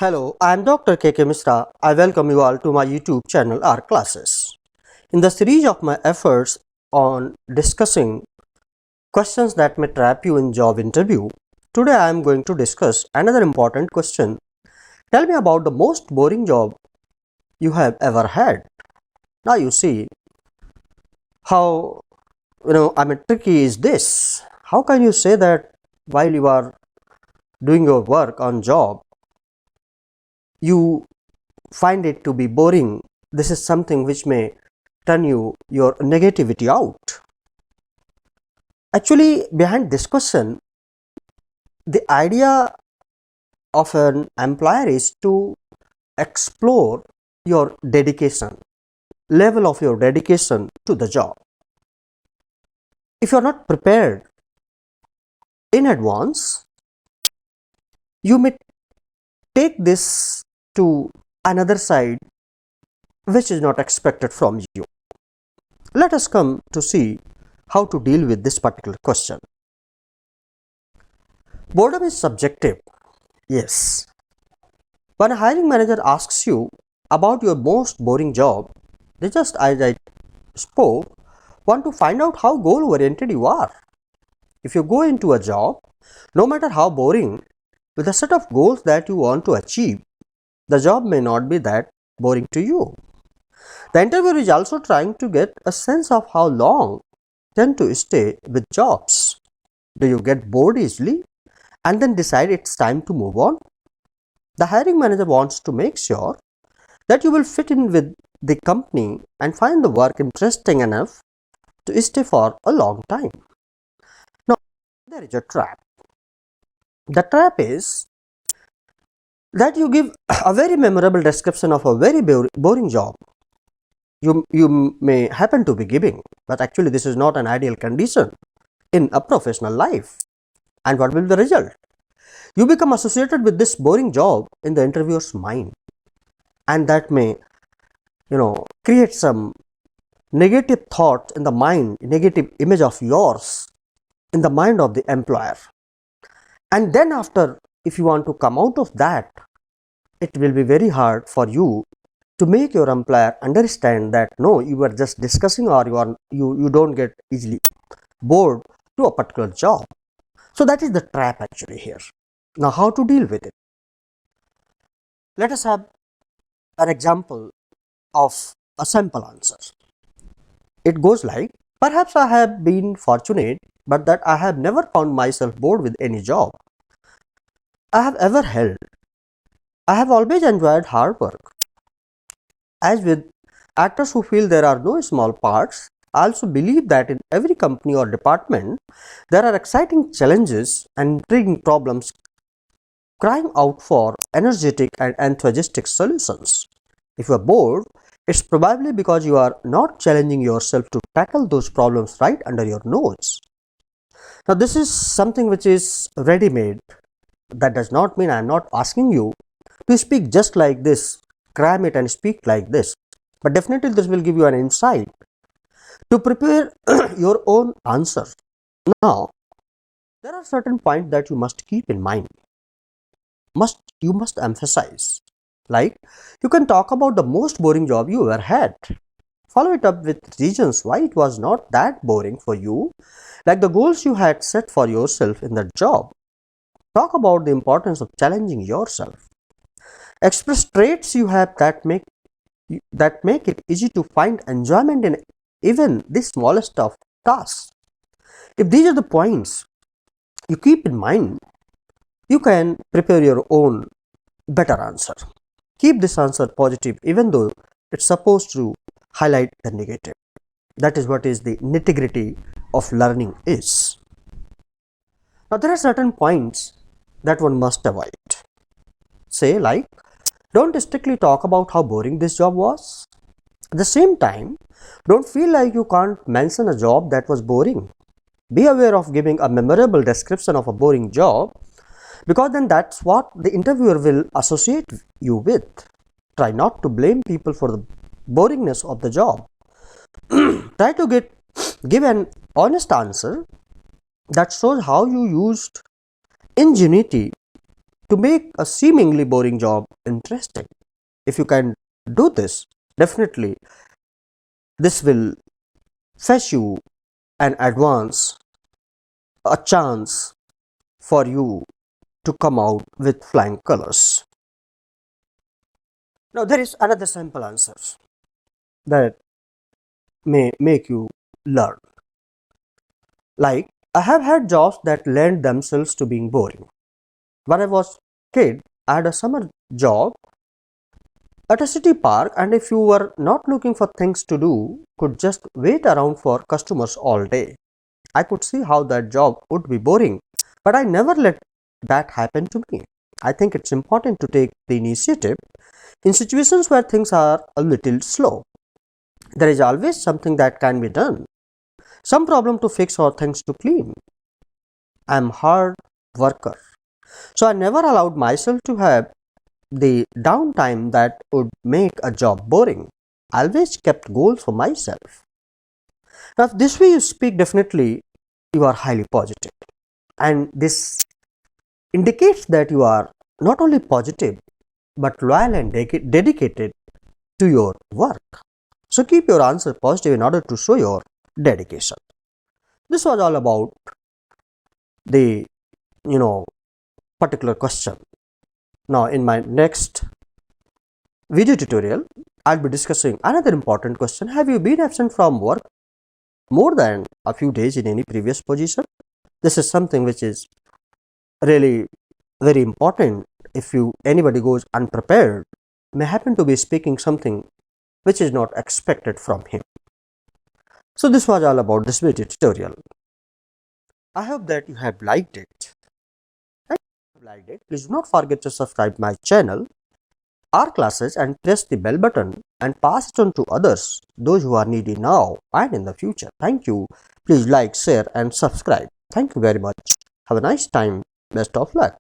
Hello, I am Dr. KK Misra. I welcome you all to my YouTube channel R Classes. In the series of my efforts on discussing questions that may trap you in job interview, today I am going to discuss another important question. Tell me about the most boring job you have ever had. Now you see how tricky is this. How can you say that while you are doing your work on job, you find it to be boring? This is something which may turn your negativity out. Actually, behind this question, the idea of an employer is to explore your dedication, level of your dedication to the job. If you are not prepared in advance, you may take this to another side which is not expected from you. Let us come to see how to deal with this particular question. Boredom is subjective. Yes. When a hiring manager asks you about your most boring job, they just, as I spoke, want to find out how goal oriented you are. If you go into a job, no matter how boring, with a set of goals that you want to achieve, the job may not be that boring to you. The interviewer is also trying to get a sense of how long you tend to stay with jobs. Do you get bored easily and then decide it's time to move on? The hiring manager wants to make sure that you will fit in with the company and find the work interesting enough to stay for a long time. Now, there is a trap. The trap is that you give a very memorable description of a very boring job you may happen to be giving, but actually this is not an ideal condition in a professional life. And what will be the result? You become associated with this boring job in the interviewer's mind, and that may create some negative thought in the mind, negative image of yours in the mind of the employer. And then after, if you want to come out of that, it will be very hard for you to make your employer understand that no, you were just discussing, or you don't get easily bored to a particular job. So that is the trap actually here. Now, how to deal with it? Let us have an example of a sample answer. It goes like, perhaps I have been fortunate, but that I have never found myself bored with any job I have ever held. I have always enjoyed hard work. As with actors who feel there are no small parts, I also believe that in every company or department, there are exciting challenges and intriguing problems crying out for energetic and enthusiastic solutions. If you are bored, it's probably because you are not challenging yourself to tackle those problems right under your nose. Now, this is something which is ready made. That does not mean I am not asking you to speak just like this, cram it and speak like this. But definitely this will give you an insight to prepare your own answer. Now, there are certain points that you must keep in mind. You must emphasize. Like, you can talk about the most boring job you ever had. Follow it up with reasons why it was not that boring for you, like the goals you had set for yourself in that job. Talk about the importance of challenging yourself. Express traits you have that make it easy to find enjoyment in even the smallest of tasks. If these are the points you keep in mind, you can prepare your own better answer. Keep this answer positive even though it's supposed to highlight the negative. That is what is the nitty-gritty of learning is. Now, there are certain points that one must avoid. Say like, don't strictly talk about how boring this job was. At the same time, don't feel like you can't mention a job that was boring. Be aware of giving a memorable description of a boring job, because then that's what the interviewer will associate you with. Try not to blame people for the boringness of the job. Try to give an honest answer that shows how you used ingenuity to make a seemingly boring job interesting. If you can do this, definitely this will fetch you an advance, a chance for you to come out with flying colors. Now, there is another simple answer that may make you learn. Like, I have had jobs that lend themselves to being boring. When I was kid, I had a summer job at a city park, and if you were not looking for things to do, could just wait around for customers all day. I could see how that job would be boring, but I never let that happen to me. I think it's important to take the initiative in situations where things are a little slow. There is always something that can be done, some problem to fix or things to clean. I'm hard worker, so I never allowed myself to have the downtime that would make a job boring. I always kept goals for myself. Now, if this way you speak, definitely you are highly positive, and this indicates that you are not only positive but loyal and dedicated to your work. So keep your answer positive in order to show your dedication. This was all about the particular question. Now in my next video tutorial, I'll be discussing another important question. Have you been absent from work more than a few days in any previous position? This is something which is really very important. If anybody goes unprepared, may happen to be speaking something which is not expected from him. So this was all about this video tutorial. I hope that you have liked it. And if you liked it, please do not forget to subscribe my channel, our classes, and press the bell button and pass it on to others, those who are needy now and in the future. Thank you. Please like, share and subscribe. Thank you very much. Have a nice time. Best of luck.